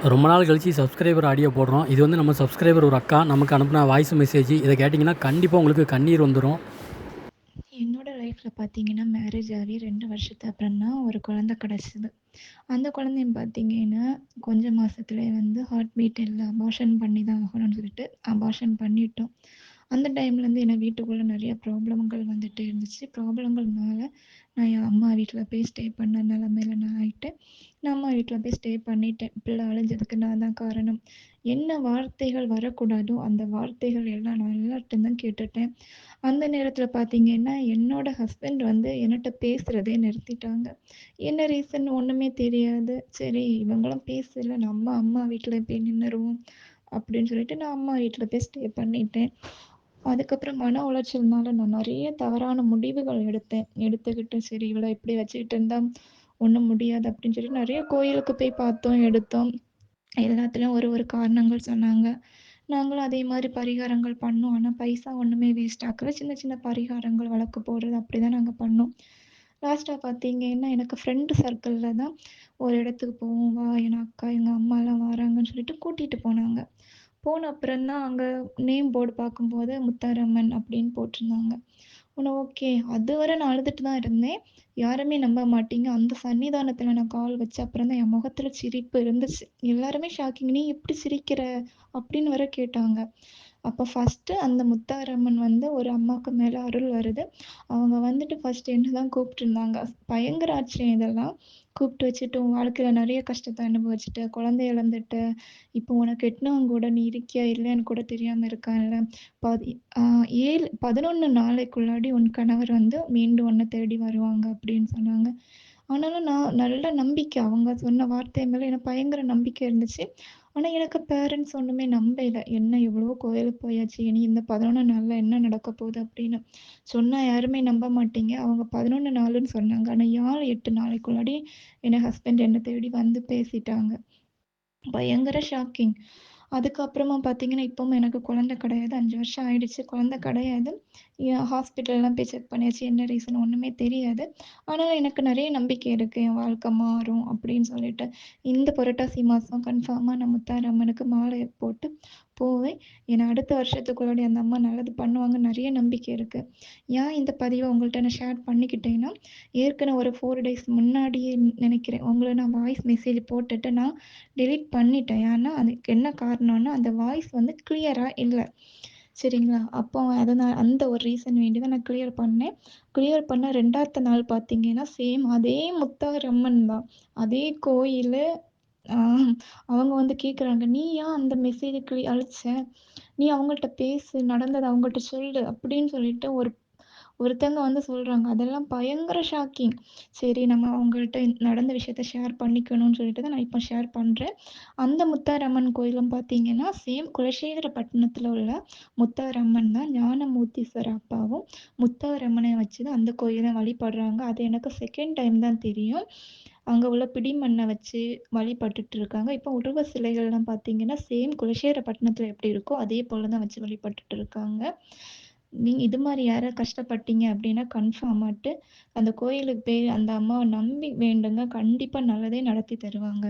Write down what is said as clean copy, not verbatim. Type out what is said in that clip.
ரொம்ப நாள் கழிச்சு சப்ஸ்கிரைபர் ஆடியோ போடுறோம். இது வந்து நம்ம சப்ஸ்கிரைபர் ஒரு அக்கா நமக்கு அனுப்புன வாய்ஸ் மெசேஜ். இதை கேட்டிங்கன்னா கண்டிப்பாக உங்களுக்கு கண்ணீர் வந்துடும். என்னோட லைஃப்ல பார்த்தீங்கன்னா, மேரேஜ் ஆகி 2 வருஷத்துக்கு அப்புறம் தான் ஒரு குழந்தை கிடைச்சது. அந்த குழந்தையும் பார்த்தீங்கன்னா, கொஞ்சம் மாசத்துலயே வந்து ஹார்ட் பீட் இல்ல. அபார்ஷன் பண்ணி தான் ஆகணும்னு சொல்லிட்டு அபார்ஷன் பண்ணிட்டோம். அந்த டைம்லேருந்து என்ன வீட்டுக்குள்ள நெறைய ப்ராப்ளம்கள் வந்துட்டே இருந்துச்சு. ப்ராப்ளங்கள்னால நான் என் அம்மா வீட்ல போய் ஸ்டே பண்ண நிலைமையில நான் ஆயிட்டேன். நான் அம்மா வீட்ல போய் ஸ்டே பண்ணிட்டேன். பிள்ளை அழுஞ்சதுக்கு நான் தான் காரணம். என்ன வார்த்தைகள் வரக்கூடாதோ, அந்த வார்த்தைகள் எல்லாம் நான் எல்லார்ட்டயும் தான் கேட்டுட்டேன். அந்த நேரத்துல பார்த்தீங்கன்னா, என்னோட ஹஸ்பண்ட் வந்து என்னட்ட பேசுறதே நிறுத்திட்டாங்க. என்ன ரீசன் ஒண்ணுமே தெரியாது. சரி இவங்களும் பேசல, நம்ம அம்மா வீட்ல போய் நின்னுருவோம் அப்படின்னு சொல்லிட்டு நான் அம்மா வீட்ல போய் ஸ்டே பண்ணிட்டேன். அதுக்கப்புறம் மன உளைச்சல்னால நான் நெறைய தவறான முடிவுகள் எடுத்தேன். எடுத்துக்கிட்டு சரி இவள இப்படி வச்சுக்கிட்டு இருந்தா ஒண்ணும் முடியாது அப்படின்னு சொல்லி நெறைய கோயிலுக்கு போய் பார்த்தோம், எடுத்தோம். எல்லாத்துலயும் ஒரு ஒரு காரணங்கள் சொன்னாங்க. நாங்களும் அதே மாரி பரிகாரங்கள் பண்ணோம். ஆனா பைசா ஒண்ணுமே வேஸ்ட் ஆகல. சின்ன சின்ன பரிகாரங்கள், வழக்கு போடுறது அப்படிதான் நாங்க பண்ணோம். லாஸ்ட்டா பார்த்தீங்கன்னா, எனக்கு ஃப்ரெண்ட் சர்க்கிள்ல தான் ஒரு இடத்துக்கு போவோம். வா என் அக்கா, எங்க அம்மாலாம் வராங்கன்னு சொல்லிட்டு கூட்டிட்டு போனாங்க. போன அப்புறம் தான் அங்க நேம் போர்டு பார்க்கும்போது முத்தாரம்மன் அப்படின்னு போட்டிருந்தாங்க. உடனே ஓகே. அதுவரை நான் அழுதுட்டு தான் இருந்தேன். யாருமே நம்ப மாட்டீங்க. அந்த சன்னிதானத்துல நான் கால் வச்ச அப்புறம் தான் என் முகத்துல சிரிப்பு இருந்துச்சு. எல்லாருமே ஷாக்கிங். "நீ எப்படி சிரிக்கிற?" அப்படின்னு வேற கேட்டாங்க. அப்ப ஃபர்ஸ்ட்டு அந்த முத்தாரம்மன் வந்து ஒரு அம்மாக்கு மேல அருள் வருது. அவங்க வந்துட்டு ஃபர்ஸ்ட்டு என்ன தான் கூப்பிட்டுருந்தாங்க. பயங்கர ஆச்சரியம் இதெல்லாம். கூப்பிட்டு வச்சுட்டு, "உன் வாழ்க்கையில நெறைய கஷ்டத்த அனுபவிச்சுட்ட, குழந்தை இழந்துட்ட, இப்போ உனக்கு கெட்டவன் கூட நீ இருக்கியா இல்லையான்னு கூட தெரியாம இருக்கான்ல. பதி ஆ 11 நாளைக்குள்ளாடி உன் கணவர் வந்து மீண்டும் உன்ன தேடி வருவாங்க" அப்படின்னு சொன்னாங்க. ஆனாலும் நான் நல்ல நம்பிக்கை. அவங்க சொன்ன வார்த்தை மேல எனக்கு பயங்கர நம்பிக்கை இருந்துச்சு. ஆனா எனக்கு பேரண்ட்ஸ் ஒண்ணுமே நம்பல. என்ன எவ்வளவோ கோயிலுக்கு போயாச்சு. இனி இந்த 11 நாள்ல என்ன நடக்க போகுது அப்படின்னு. சொன்னா யாருமே நம்ப மாட்டீங்க. அவங்க 11 நாளுன்னு சொன்னாங்க. ஆனா 8 நாளைக்குள்ளாடி என் ஹஸ்பண்ட் என்ன தேடி வந்து பேசிட்டாங்க. பயங்கர ஷாக்கிங். அதுக்கப்புறமா பார்த்தீங்கன்னா, இப்பவும் எனக்கு குழந்தை கிடையாது. 5 வருஷம் ஆயிடுச்சு. குழந்தை கிடையாது. ஹாஸ்பிட்டல்லாம் போய் செக் பண்ணியாச்சு. என்ன ரீசன் ஒண்ணுமே தெரியாது. ஆனாலும் எனக்கு நெறைய நம்பிக்கை இருக்கு. என் வாழ்க்கை மாறும் அப்படின்னு சொல்லிட்டு. இந்த புரட்டாசி மாசம் கன்ஃபார்மா நான் முத்தாரம்மனுக்கு மாலை போட்டு போவேன். ஏன்னா அடுத்த வருஷத்துக்குள்ளாடி அந்த அம்மா நல்லது பண்ணுவாங்கன்னு நெறைய நம்பிக்கை இருக்கு. ஏன் இந்த பதிவ உங்கள்ட்ட நான் ஷேர் பண்ணிக்கிட்டேன்னா, ஏற்கனவே ஒரு 4 டேஸ் முன்னாடியே நெனைக்கிறேன். உங்கள நான் வாய்ஸ் மெசேஜ் போட்டுட்டு நான் டெலீட் பண்ணிட்டேன். ஏன்னா, அதுக்கு என்ன காரணம்னா, அந்த வாய்ஸ் வந்து கிளியரா இல்ல. சரிங்களா? அப்போ அதனால அந்த ஒரு ரீசன் வேண்டி தான் நான் கிளியர் பண்ணேன். கிளியர் பண்ண 2வது நாள் பார்த்தீங்கன்னா, சேம் அதே முத்தாரம்மன் தான். அதே கோயிலு. ஆ அவங்க வந்து கேட்குறாங்க, "நீ ஏன் அந்த மெசேஜ அழிச்ச? நீ அவங்கள்ட்ட பேசு. நடந்தத அவங்கள்ட்ட சொல்லு." அப்படின்னு சொல்லிட்டு ஒருத்தங்க வந்து சொல்றாங்க. அதெல்லாம் பயங்கர ஷாக்கிங். சரி நம்ம அவங்கள்ட்ட நடந்த விஷயத்த ஷேர் பண்ணிக்கணும்னு சொல்லிட்டு தான் நான் இப்ப ஷேர் பண்றேன். அந்த முத்தாரம்மன் கோயிலும் பார்த்தீங்கன்னா, சேம் குலசேகரப்பட்டினத்தில உள்ள முத்தாரம்மன் தான். ஞானமூர்த்தீஸ்வர அப்பாவும், முத்தாரம்மனை வச்சு தான் அந்த கோயில வழிபடுறாங்க. அது எனக்கு செகண்ட் டைம் தான் தெரியும். அங்க உள்ள பிடிமண்ண வச்சு வழிபட்டுட்டு இருக்காங்க. இப்போ உருவ சிலைகள்லாம் பார்த்தீங்கன்னா, சேம் குலசேகரப்பட்டினத்தில எப்படி இருக்கோ, அதே போல தான் வச்சு வழிபட்டுட்டு இருக்காங்க. நீங்க இது மாரி யாராவது கஷ்டப்பட்டீங்க அப்படின்னா, கன்ஃபார்மாட்டு அந்த கோயிலுக்கு போய் அந்த அம்மாவ நம்பி வேண்டுங்க. கண்டிப்பா நல்லதே நடத்தி தருவாங்க.